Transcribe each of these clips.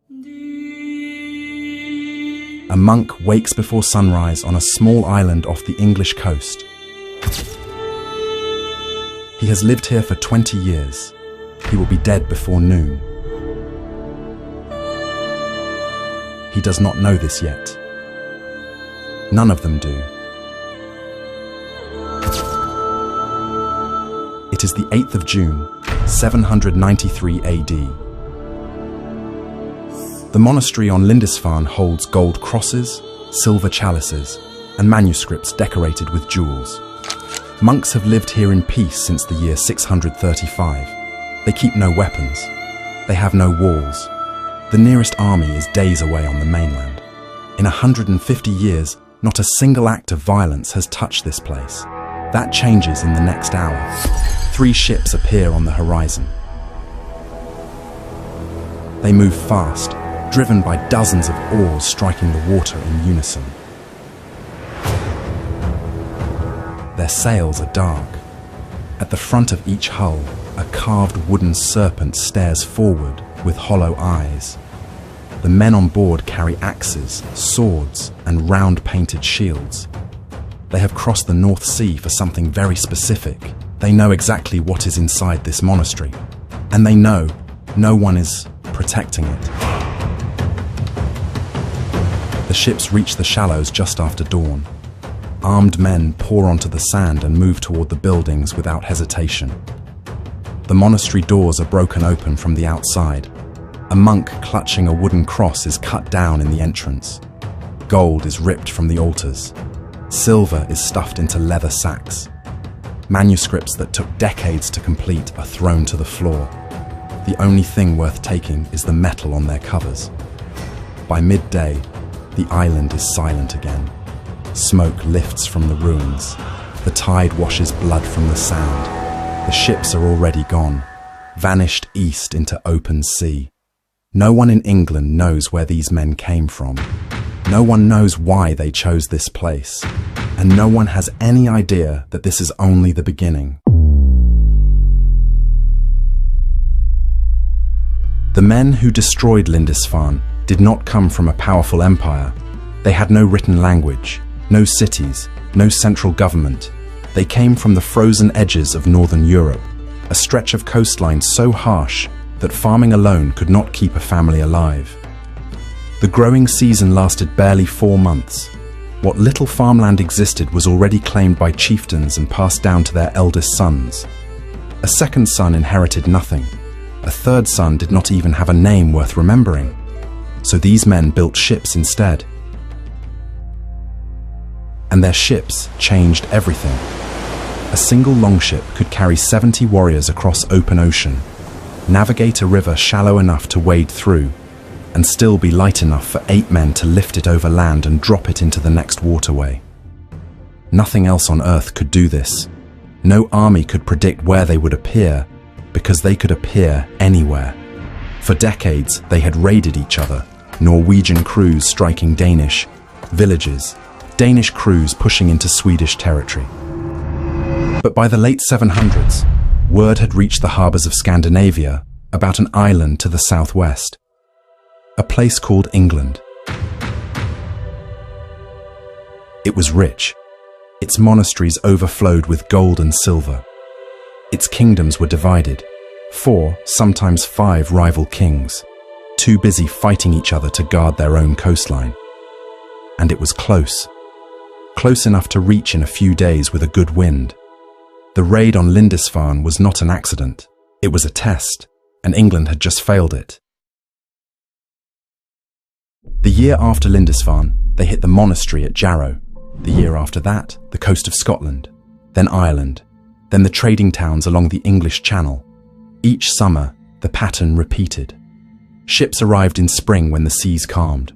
A monk wakes before sunrise on a small island off the English coast. He has lived here for 20 years. He will be dead before noon. He does not know this yet. None of them do. It is the 8th of June, 793 AD. The monastery on Lindisfarne holds gold crosses, silver chalices, and manuscripts decorated with jewels. Monks have lived here in peace since the year 635. They keep no weapons. They have no walls. The nearest army is days away on the mainland. In 150 years, not a single act of violence has touched this place. That changes in the next hour. 3 ships appear on the horizon. They move fast, driven by dozens of oars striking the water in unison. Their sails are dark. At the front of each hull, a carved wooden serpent stares forward with hollow eyes. The men on board carry axes, swords, and round-painted shields. They have crossed the North Sea for something very specific. They know exactly what is inside this monastery, and they know no one is protecting it. The ships reach the shallows just after dawn. Armed men pour onto the sand and move toward the buildings without hesitation. The monastery doors are broken open from the outside. A monk clutching a wooden cross is cut down in the entrance. Gold is ripped from the altars. Silver is stuffed into leather sacks. Manuscripts that took decades to complete are thrown to the floor. The only thing worth taking is the metal on their covers. By midday, the island is silent again. Smoke lifts from the ruins. The tide washes blood from the sand. The ships are already gone, vanished east into open sea. No one in England knows where these men came from. No one knows why they chose this place. And no one has any idea that this is only the beginning. The men who destroyed Lindisfarne did not come from a powerful empire. They had no written language, no cities, no central government. They came from the frozen edges of northern Europe, a stretch of coastline so harsh that farming alone could not keep a family alive. The growing season lasted barely 4 months. What little farmland existed was already claimed by chieftains and passed down to their eldest sons. A second son inherited nothing. A third son did not even have a name worth remembering. So these men built ships instead. And their ships changed everything. A single longship could carry 70 warriors across open ocean, navigate a river shallow enough to wade through, and still be light enough for 8 men to lift it over land and drop it into the next waterway. Nothing else on Earth could do this. No army could predict where they would appear, because they could appear anywhere. For decades, they had raided each other, Norwegian crews striking Danish villages, Danish crews pushing into Swedish territory. But by the late 700s, word had reached the harbours of Scandinavia about an island to the southwest. A place called England. It was rich. Its monasteries overflowed with gold and silver. Its kingdoms were divided. 4, sometimes 5 rival kings, too busy fighting each other to guard their own coastline. And it was close. Close enough to reach in a few days with a good wind. The raid on Lindisfarne was not an accident. It was a test, and England had just failed it. The year after Lindisfarne, they hit the monastery at Jarrow. The year after that, the coast of Scotland, then Ireland, then the trading towns along the English Channel. Each summer, the pattern repeated. Ships arrived in spring when the seas calmed.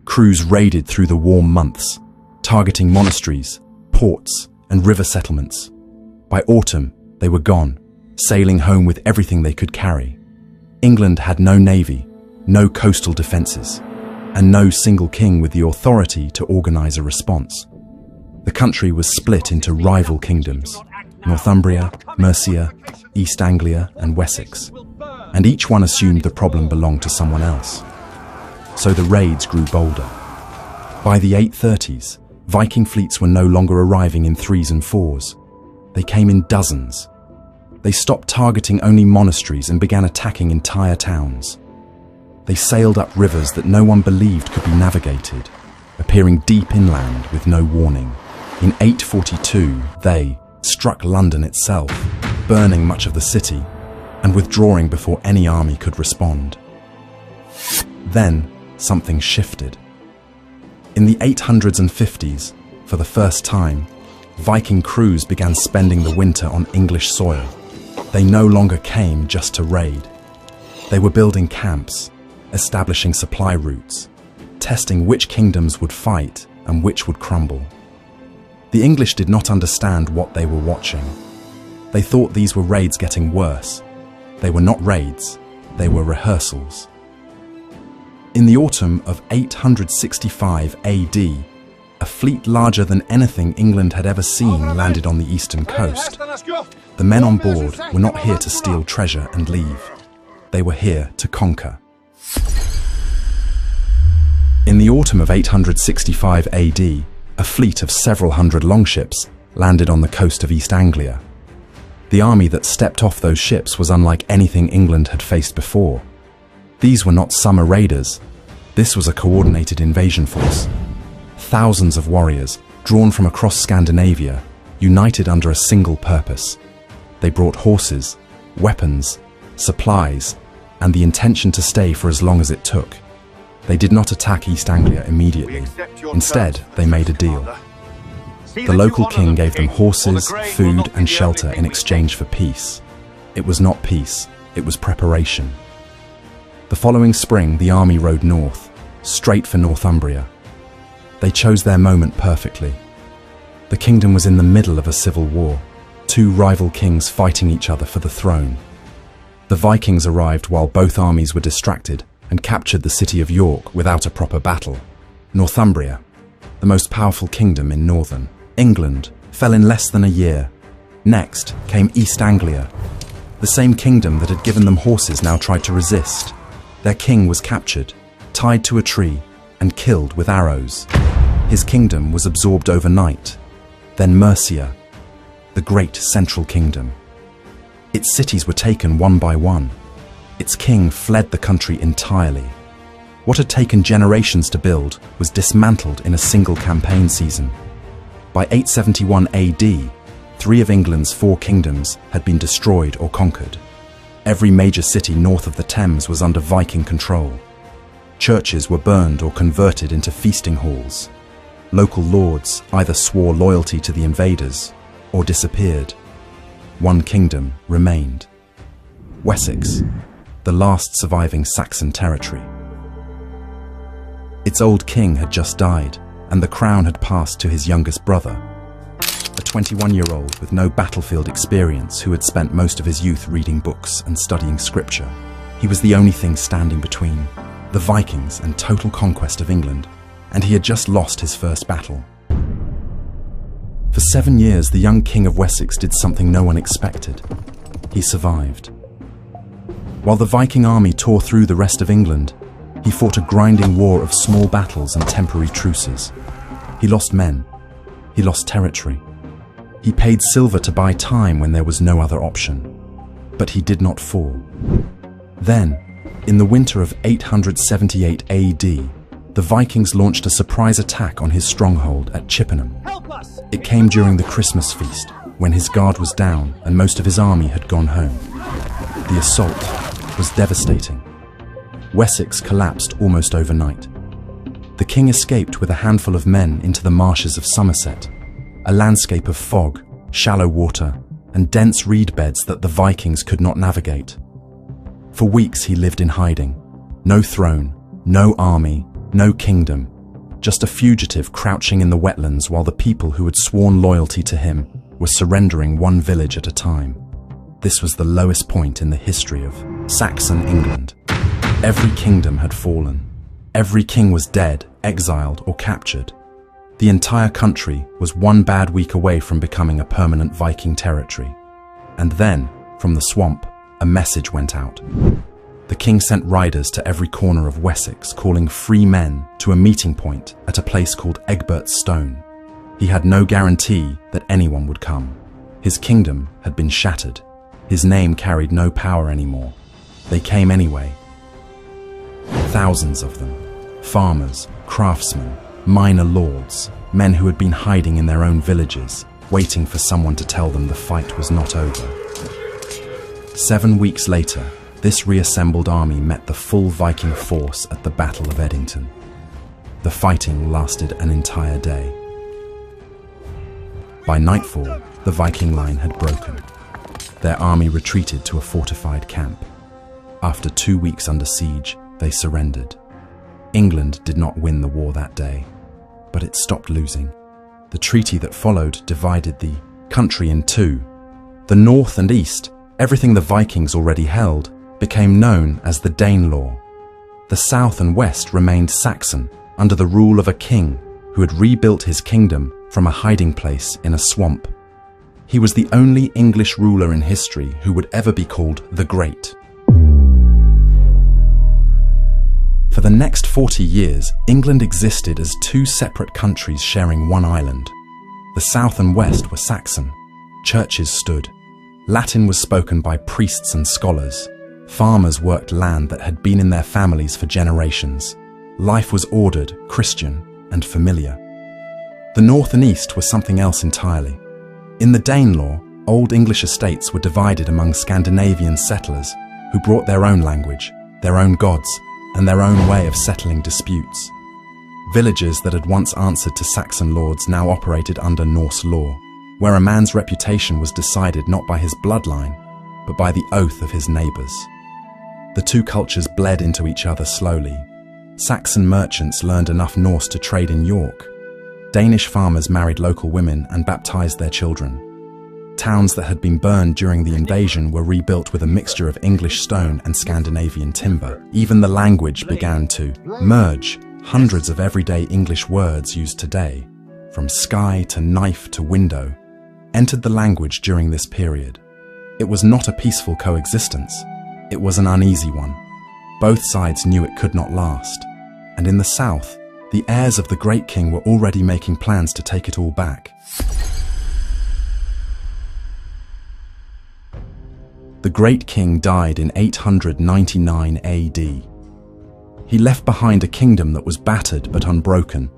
Crews raided through the warm months, targeting monasteries, ports, and river settlements. By autumn, they were gone, sailing home with everything they could carry. England had no navy, no coastal defences, and no single king with the authority to organise a response. The country was split into rival kingdoms, Northumbria, Mercia, East Anglia, and Wessex, and each one assumed the problem belonged to someone else. so the raids grew bolder. By the 830s, Viking fleets were no longer arriving in 3s and 4s. They came in dozens. They stopped targeting only monasteries and began attacking entire towns. They sailed up rivers that no one believed could be navigated, appearing deep inland with no warning. In 842, they struck London itself, burning much of the city and withdrawing before any army could respond. Then, something shifted. In the 800s and 50s, for the first time, Viking crews began spending the winter on English soil. They no longer came just to raid. They were building camps, establishing supply routes, testing which kingdoms would fight and which would crumble. The English did not understand what they were watching. They thought these were raids getting worse. They were not raids, they were rehearsals. In the autumn of 865 AD, a fleet larger than anything England had ever seen landed on the eastern coast. The men on board were not here to steal treasure and leave. They were here to conquer. In the autumn of 865 AD, a fleet of several hundred longships landed on the coast of East Anglia. The army that stepped off those ships was unlike anything England had faced before. These were not summer raiders. This was a coordinated invasion force. Thousands of warriors, drawn from across Scandinavia, united under a single purpose. They brought horses, weapons, supplies, and the intention to stay for as long as it took. They did not attack East Anglia immediately. Instead, they made a deal. The local king gave them horses, food, and shelter in exchange for peace. It was not peace, it was preparation. The following spring, the army rode north, straight for Northumbria. They chose their moment perfectly. The kingdom was in the middle of a civil war, two rival kings fighting each other for the throne. The Vikings arrived while both armies were distracted and captured the city of York without a proper battle. Northumbria, the most powerful kingdom in northern England, fell in less than a year. Next came East Anglia. The same kingdom that had given them horses now tried to resist. Their king was captured, tied to a tree, and killed with arrows. His kingdom was absorbed overnight. Then Mercia, the great central kingdom. Its cities were taken one by one. Its king fled the country entirely. What had taken generations to build was dismantled in a single campaign season. By 871 AD, 3 of England's 4 kingdoms had been destroyed or conquered. Every major city north of the Thames was under Viking control. Churches were burned or converted into feasting halls. Local lords either swore loyalty to the invaders or disappeared. One kingdom remained: Wessex, the last surviving Saxon territory. Its old king had just died, and the crown had passed to his youngest brother, a 21-year-old with no battlefield experience who had spent most of his youth reading books and studying scripture. He was the only thing standing between the Vikings and total conquest of England, and he had just lost his first battle. For 7 years, the young king of Wessex did something no one expected. He survived. While the Viking army tore through the rest of England, he fought a grinding war of small battles and temporary truces. He lost men. He lost territory. He paid silver to buy time when there was no other option. But he did not fall. Then, in the winter of 878 AD, the Vikings launched a surprise attack on his stronghold at Chippenham. It came during the Christmas feast, when his guard was down and most of his army had gone home. The assault was devastating. Wessex collapsed almost overnight. The king escaped with a handful of men into the marshes of Somerset, a landscape of fog, shallow water, and dense reed beds that the Vikings could not navigate. For weeks he lived in hiding. No throne, no army, no kingdom, just a fugitive crouching in the wetlands while the people who had sworn loyalty to him were surrendering one village at a time. This was the lowest point in the history of Saxon England. Every kingdom had fallen. Every king was dead, exiled, or captured. The entire country was one bad week away from becoming a permanent Viking territory. And then, from the swamp, a message went out. The king sent riders to every corner of Wessex, calling free men to a meeting point at a place called Egbert's Stone. He had no guarantee that anyone would come. His kingdom had been shattered. His name carried no power anymore. They came anyway. Thousands of them. Farmers, craftsmen, minor lords, men who had been hiding in their own villages, waiting for someone to tell them the fight was not over. 7 weeks later, this reassembled army met the full Viking force at the Battle of Edington. The fighting lasted an entire day. By nightfall, the Viking line had broken. Their army retreated to a fortified camp. After 2 weeks under siege, they surrendered. England did not win the war that day, but it stopped losing. The treaty that followed divided the country in two. The north and east, everything the Vikings already held, became known as the Danelaw. The south and west remained Saxon, under the rule of a king who had rebuilt his kingdom from a hiding place in a swamp. He was the only English ruler in history who would ever be called the Great. For the next 40 years, England existed as two separate countries sharing one island. The south and west were Saxon. Churches stood. Latin was spoken by priests and scholars. Farmers worked land that had been in their families for generations. Life was ordered, Christian, and familiar. The north and east were something else entirely. In the Danelaw, Old English estates were divided among Scandinavian settlers who brought their own language, their own gods, and their own way of settling disputes. Villages that had once answered to Saxon lords now operated under Norse law, where a man's reputation was decided not by his bloodline, but by the oath of his neighbours. The two cultures bled into each other slowly. Saxon merchants learned enough Norse to trade in York. Danish farmers married local women and baptised their children. Towns that had been burned during the invasion were rebuilt with a mixture of English stone and Scandinavian timber. Even the language began to merge. Hundreds of everyday English words used today, from sky to knife to window, entered the language during this period. It was not a peaceful coexistence. It was an uneasy one. Both sides knew it could not last. And in the south, the heirs of the Great King were already making plans to take it all back. The Great King died in 899 AD. He left behind a kingdom that was battered but unbroken,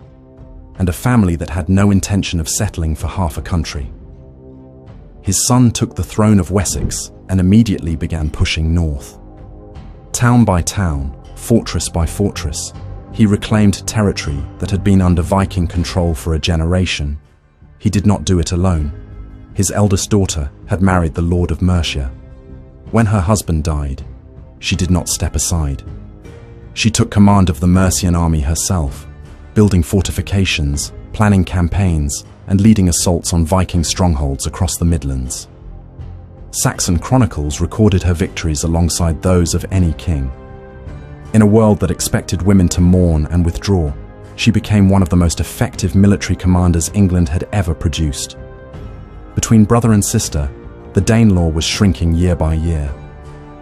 and a family that had no intention of settling for half a country. His son took the throne of Wessex and immediately began pushing north. Town by town, fortress by fortress, he reclaimed territory that had been under Viking control for a generation. He did not do it alone. His eldest daughter had married the Lord of Mercia. When her husband died, she did not step aside. She took command of the Mercian army herself, building fortifications, planning campaigns, and leading assaults on Viking strongholds across the Midlands. Saxon chronicles recorded her victories alongside those of any king. In a world that expected women to mourn and withdraw, she became one of the most effective military commanders England had ever produced. Between brother and sister, the Danelaw was shrinking year by year.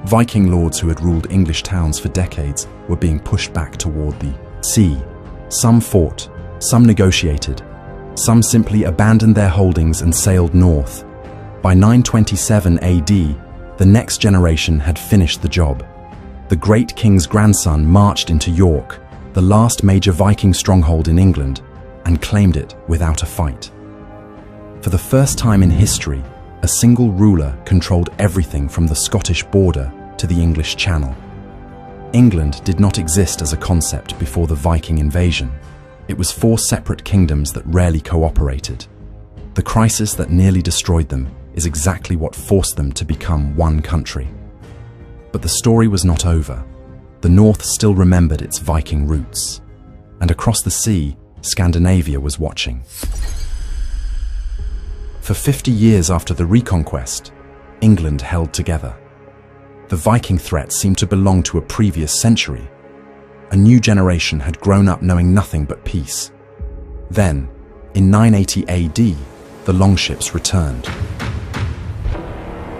Viking lords who had ruled English towns for decades were being pushed back toward the sea. Some fought, some negotiated, some simply abandoned their holdings and sailed north. By 927 AD, the next generation had finished the job. The Great King's grandson marched into York, the last major Viking stronghold in England, and claimed it without a fight. For the first time in history, a single ruler controlled everything from the Scottish border to the English Channel. England did not exist as a concept before the Viking invasion. It was 4 separate kingdoms that rarely cooperated. The crisis that nearly destroyed them is exactly what forced them to become one country. But the story was not over. The North still remembered its Viking roots. And across the sea, Scandinavia was watching. For 50 years after the Reconquest, England held together. The Viking threat seemed to belong to a previous century. A new generation had grown up knowing nothing but peace. Then, in 980 AD, the longships returned.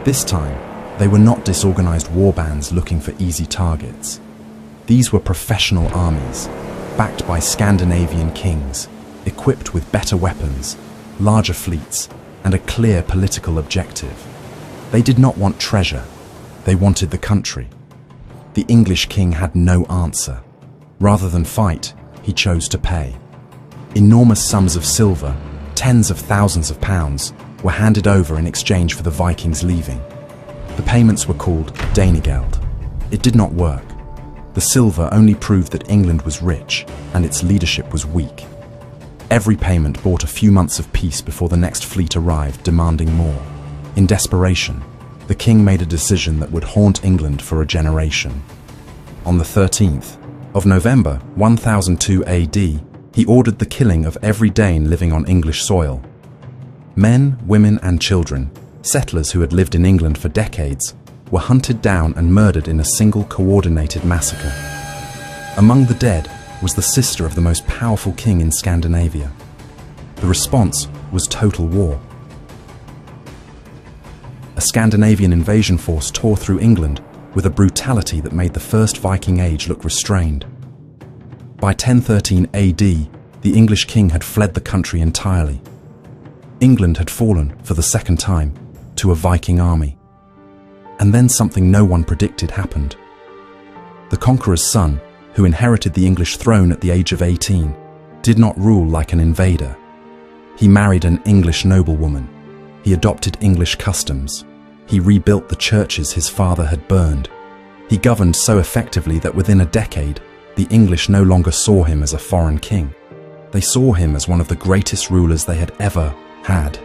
This time, They were not disorganized war bands looking for easy targets. These were professional armies, backed by Scandinavian kings, equipped with better weapons, larger fleets, and a clear political objective. They did not want treasure, they wanted the country. The English king had no answer. Rather than fight, he chose to pay. Enormous sums of silver, tens of thousands of pounds, were handed over in exchange for the Vikings leaving. The payments were called Danegeld. It did not work. The silver only proved that England was rich and its leadership was weak. Every payment bought a few months of peace before the next fleet arrived demanding more. In desperation, the king made a decision that would haunt England for a generation. On the 13th of November 1002 AD, he ordered the killing of every Dane living on English soil. Men, women and children, settlers who had lived in England for decades, were hunted down and murdered in a single coordinated massacre. Among the dead was the sister of the most powerful king in Scandinavia. The response was total war. A Scandinavian invasion force tore through England with a brutality that made the First Viking Age look restrained. By 1013 AD, the English king had fled the country entirely. England had fallen, for the second time, to a Viking army. And then something no one predicted happened. The conqueror's son, who inherited the English throne at the age of 18, did not rule like an invader. He married an English noblewoman. He adopted English customs. He rebuilt the churches his father had burned. He governed so effectively that within a decade, the English no longer saw him as a foreign king. They saw him as one of the greatest rulers they had ever had.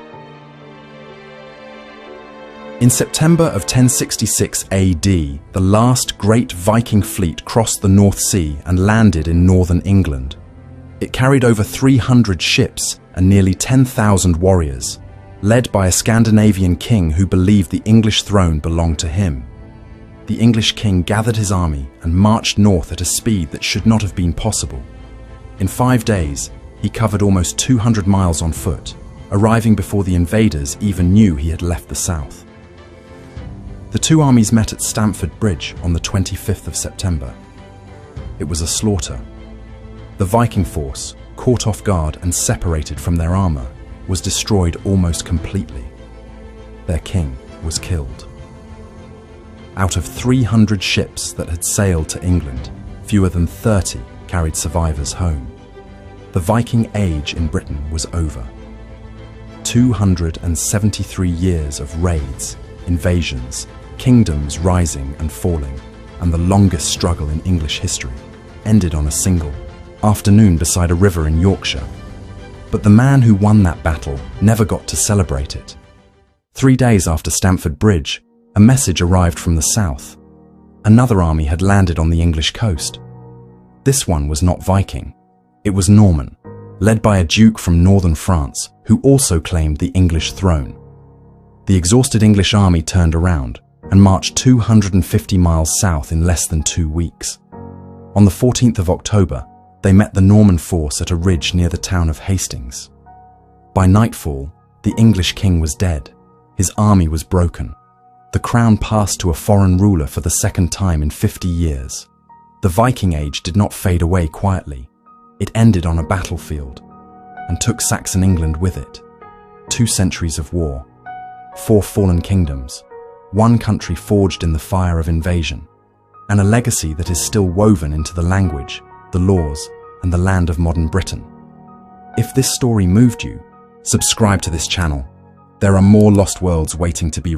In September of 1066 AD, the last great Viking fleet crossed the North Sea and landed in northern England. It carried over 300 ships and nearly 10,000 warriors, led by a Scandinavian king who believed the English throne belonged to him. The English king gathered his army and marched north at a speed that should not have been possible. In 5 days, he covered almost 200 miles on foot, arriving before the invaders even knew he had left the south. The two armies met at Stamford Bridge on the 25th of September. It was a slaughter. The Viking force, caught off guard and separated from their armour, was destroyed almost completely. Their king was killed. Out of 300 ships that had sailed to England, fewer than 30 carried survivors home. The Viking Age in Britain was over. 273 years of raids, invasions, kingdoms rising and falling, and the longest struggle in English history, ended on a single afternoon beside a river in Yorkshire. But the man who won that battle never got to celebrate it. 3 days after Stamford Bridge, a message arrived from the south. Another army had landed on the English coast. This one was not Viking. It was Norman, led by a duke from northern France who also claimed the English throne. The exhausted English army turned around and marched 250 miles south in less than 2 weeks. On the 14th of October, they met the Norman force at a ridge near the town of Hastings. By nightfall, the English king was dead. His army was broken. The crown passed to a foreign ruler for the second time in 50 years. The Viking Age did not fade away quietly. It ended on a battlefield and took Saxon England with it. 2 centuries of war, 4 fallen kingdoms, 1 country forged in the fire of invasion, and a legacy that is still woven into the language, the laws, and the land of modern Britain. If this story moved you, subscribe to this channel. There are more lost worlds waiting to be